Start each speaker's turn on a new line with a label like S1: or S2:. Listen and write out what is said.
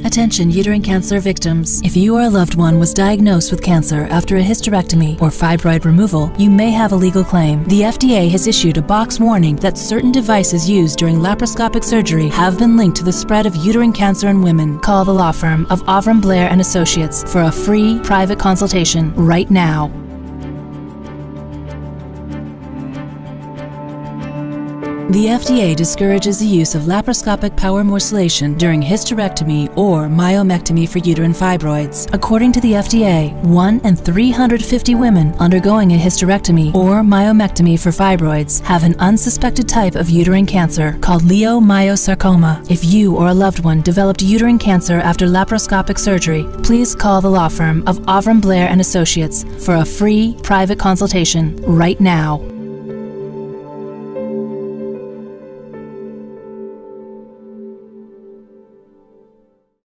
S1: Attention uterine cancer victims. If you or a loved one was diagnosed with cancer after a hysterectomy or fibroid removal, you may have a legal claim. The FDA has issued a box warning that certain devices used during laparoscopic surgery have been linked to the spread of uterine cancer in women. Call the law firm of Avram Blair & Associates for a free private consultation right now. The FDA discourages the use of laparoscopic power morcellation during hysterectomy or myomectomy for uterine fibroids. According to the FDA, 1 in 350 women undergoing a hysterectomy or myomectomy for fibroids have an unsuspected type of uterine cancer called leiomyosarcoma. If you or a loved one developed uterine cancer after laparoscopic surgery, please call the law firm of Avram Blair & Associates for a free private consultation right now.